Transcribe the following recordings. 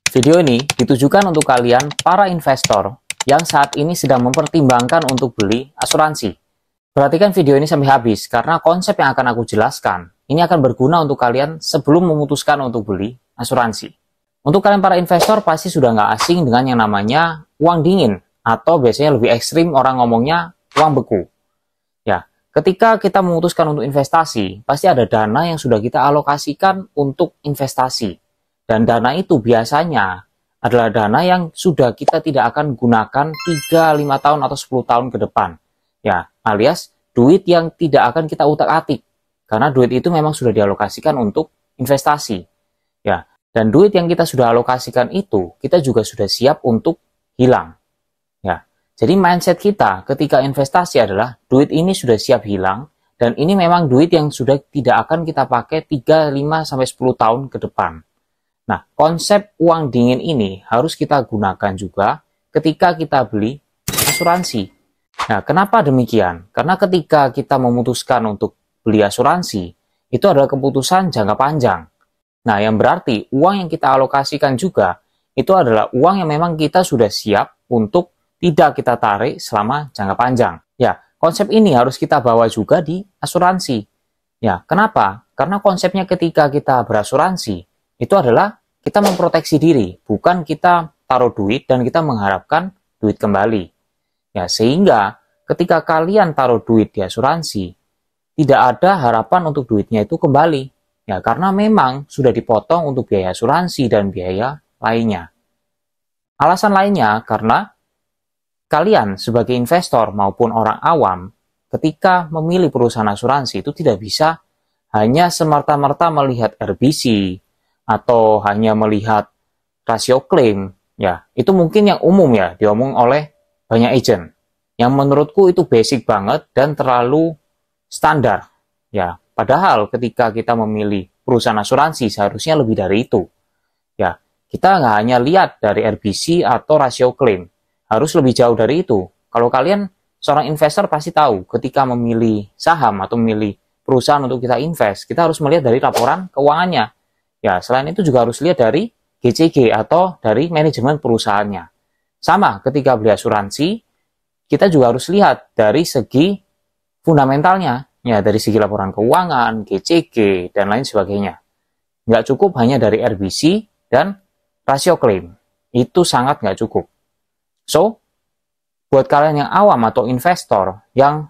Video ini ditujukan untuk kalian para investor yang saat ini sedang mempertimbangkan untuk beli asuransi. Perhatikan video ini sampai habis karena konsep yang akan aku jelaskan ini akan berguna untuk kalian sebelum memutuskan untuk beli asuransi. Untuk kalian para investor pasti sudah nggak asing dengan yang namanya uang dingin atau biasanya lebih ekstrim orang ngomongnya uang beku. Ya, ketika kita memutuskan untuk investasi, pasti ada dana yang sudah kita alokasikan untuk investasi. Dan dana itu biasanya adalah dana yang sudah kita tidak akan gunakan 3, 5 tahun atau 10 tahun ke depan. Ya, alias duit yang tidak akan kita utak-atik. Karena duit itu memang sudah dialokasikan untuk investasi. Ya, dan duit yang kita sudah alokasikan itu, kita juga sudah siap untuk hilang. Ya, jadi mindset kita ketika investasi adalah duit ini sudah siap hilang, dan ini memang duit yang sudah tidak akan kita pakai 3, 5, sampai 10 tahun ke depan. Nah, konsep uang dingin ini harus kita gunakan juga ketika kita beli asuransi. Nah, kenapa demikian? Karena ketika kita memutuskan untuk beli asuransi, itu adalah keputusan jangka panjang. Nah, yang berarti uang yang kita alokasikan juga, itu adalah uang yang memang kita sudah siap untuk tidak kita tarik selama jangka panjang. Ya, konsep ini harus kita bawa juga di asuransi. Ya, kenapa? Karena konsepnya ketika kita berasuransi, itu adalah kita memproteksi diri, bukan kita taruh duit dan kita mengharapkan duit kembali. Ya, sehingga ketika kalian taruh duit di asuransi, tidak ada harapan untuk duitnya itu kembali. Ya, karena memang sudah dipotong untuk biaya asuransi dan biaya lainnya. Alasan lainnya karena kalian sebagai investor maupun orang awam, ketika memilih perusahaan asuransi itu tidak bisa hanya semerta-merta melihat RBC, atau hanya melihat rasio klaim, ya itu mungkin yang umum ya diomong oleh banyak agent. Yang menurutku itu basic banget dan terlalu standar. Ya, padahal ketika kita memilih perusahaan asuransi seharusnya lebih dari itu. Ya, kita nggak hanya lihat dari RBC atau rasio klaim, harus lebih jauh dari itu. Kalau kalian seorang investor pasti tahu ketika memilih saham atau memilih perusahaan untuk kita invest, kita harus melihat dari laporan keuangannya. Ya, selain itu juga harus lihat dari GCG atau dari manajemen perusahaannya. Sama ketika beli asuransi, kita juga harus lihat dari segi fundamentalnya, ya dari segi laporan keuangan, GCG, dan lain sebagainya. Nggak cukup hanya dari RBC dan rasio klaim. Itu sangat nggak cukup. So, buat kalian yang awam atau investor yang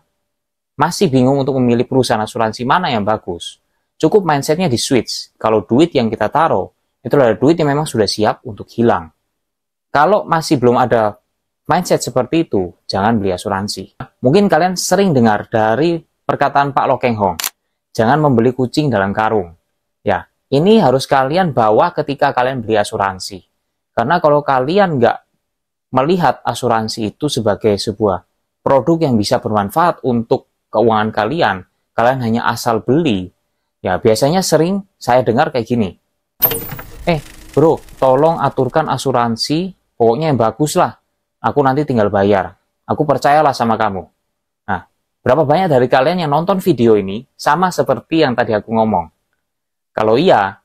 masih bingung untuk memilih perusahaan asuransi mana yang bagus, cukup mindsetnya di switch. Kalau duit yang kita taruh, itu adalah duit yang memang sudah siap untuk hilang. Kalau masih belum ada mindset seperti itu, jangan beli asuransi. Mungkin kalian sering dengar dari perkataan Pak Lo Keng Hong, jangan membeli kucing dalam karung. Ya, ini harus kalian bawa ketika kalian beli asuransi. Karena kalau kalian nggak melihat asuransi itu sebagai sebuah produk yang bisa bermanfaat untuk keuangan kalian, kalian hanya asal beli. Ya, biasanya sering saya dengar kayak gini. Bro, tolong aturkan asuransi, pokoknya yang bagus lah. Aku nanti tinggal bayar. Aku percayalah sama kamu. Nah, berapa banyak dari kalian yang nonton video ini sama seperti yang tadi aku ngomong? Kalau iya,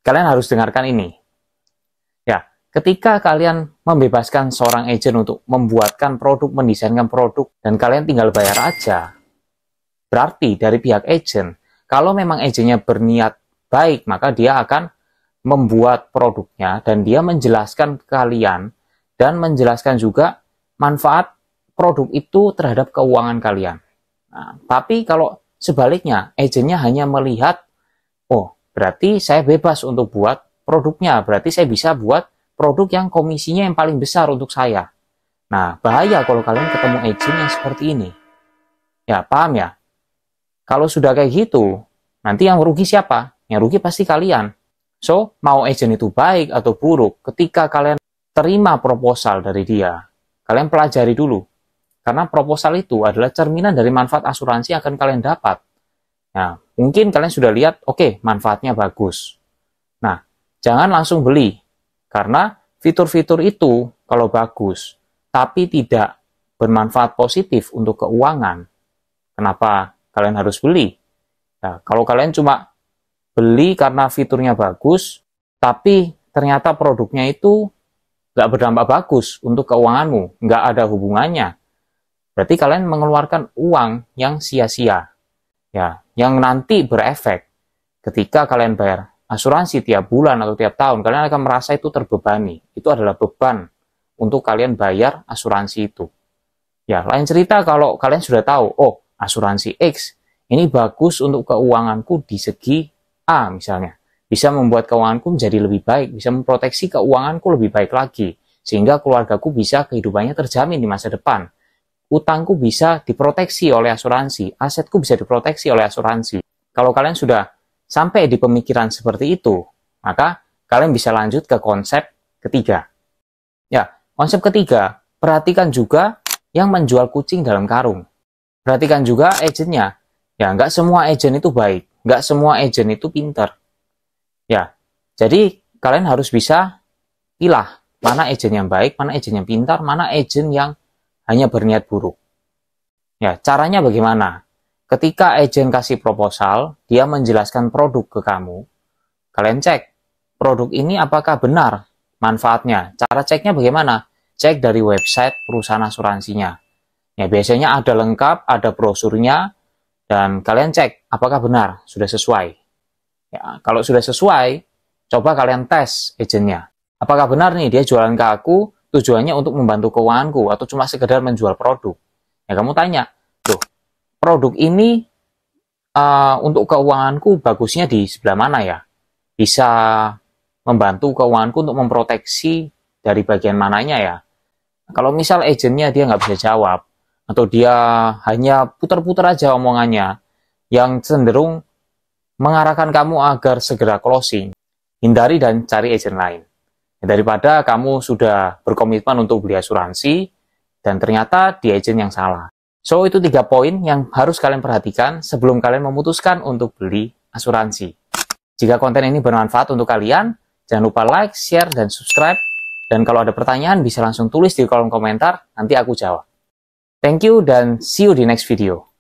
kalian harus dengarkan ini. Ya, ketika kalian membebaskan seorang agent untuk membuatkan produk, mendesainkan produk, dan kalian tinggal bayar aja, berarti dari pihak agent, kalau memang agennya berniat baik, maka dia akan membuat produknya dan dia menjelaskan ke kalian dan menjelaskan juga manfaat produk itu terhadap keuangan kalian. Nah, tapi kalau sebaliknya, agennya hanya melihat, oh berarti saya bebas untuk buat produknya, berarti saya bisa buat produk yang komisinya yang paling besar untuk saya. Nah, bahaya kalau kalian ketemu agen yang seperti ini. Ya, paham ya? Kalau sudah kayak gitu, nanti yang rugi siapa? Yang rugi pasti kalian. So, mau agent itu baik atau buruk, ketika kalian terima proposal dari dia, kalian pelajari dulu. Karena proposal itu adalah cerminan dari manfaat asuransi yang akan kalian dapat. Nah, mungkin kalian sudah lihat, oke, manfaatnya bagus. Nah, jangan langsung beli. Karena fitur-fitur itu, kalau bagus, tapi tidak bermanfaat positif untuk keuangan, kenapa kalian harus beli? Nah, kalau kalian cuma beli karena fiturnya bagus, tapi ternyata produknya itu nggak berdampak bagus untuk keuanganmu, nggak ada hubungannya, berarti kalian mengeluarkan uang yang sia-sia, ya, yang nanti berefek ketika kalian bayar asuransi tiap bulan atau tiap tahun, kalian akan merasa itu terbebani. Itu adalah beban untuk kalian bayar asuransi itu. Ya, lain cerita kalau kalian sudah tahu, oh, asuransi X ini bagus untuk keuanganku di segi A misalnya. Bisa membuat keuanganku menjadi lebih baik, bisa memproteksi keuanganku lebih baik lagi, sehingga keluargaku bisa kehidupannya terjamin di masa depan. Utangku bisa diproteksi oleh asuransi, asetku bisa diproteksi oleh asuransi. Kalau kalian sudah sampai di pemikiran seperti itu, maka kalian bisa lanjut ke konsep ketiga. Ya, konsep ketiga, perhatikan juga yang menjual kucing dalam karung. Perhatikan juga agennya. Ya, nggak semua agen itu baik, nggak semua agen itu pintar. Ya, jadi kalian harus bisa pilah mana agen yang baik, mana agen yang pintar, mana agen yang hanya berniat buruk. Ya, caranya bagaimana? Ketika agen kasih proposal, dia menjelaskan produk ke kamu, kalian cek, produk ini apakah benar manfaatnya. Cara ceknya bagaimana? Cek dari website perusahaan asuransinya. Ya, biasanya ada lengkap, ada brosurnya, dan kalian cek apakah benar, sudah sesuai. Ya, kalau sudah sesuai, coba kalian tes agennya. Apakah benar nih dia jualan ke aku, tujuannya untuk membantu keuanganku, atau cuma sekedar menjual produk. Ya, kamu tanya, loh, produk ini untuk keuanganku bagusnya di sebelah mana ya? Bisa membantu keuanganku untuk memproteksi dari bagian mananya ya? Kalau misal agennya dia nggak bisa jawab, atau dia hanya putar-putar aja omongannya, yang cenderung mengarahkan kamu agar segera closing, hindari dan cari agen lain. Daripada kamu sudah berkomitmen untuk beli asuransi, dan ternyata di agen yang salah. So, itu 3 poin yang harus kalian perhatikan sebelum kalian memutuskan untuk beli asuransi. Jika konten ini bermanfaat untuk kalian, jangan lupa like, share, dan subscribe. Dan kalau ada pertanyaan, bisa langsung tulis di kolom komentar, nanti aku jawab. Thank you, dan see you di next video.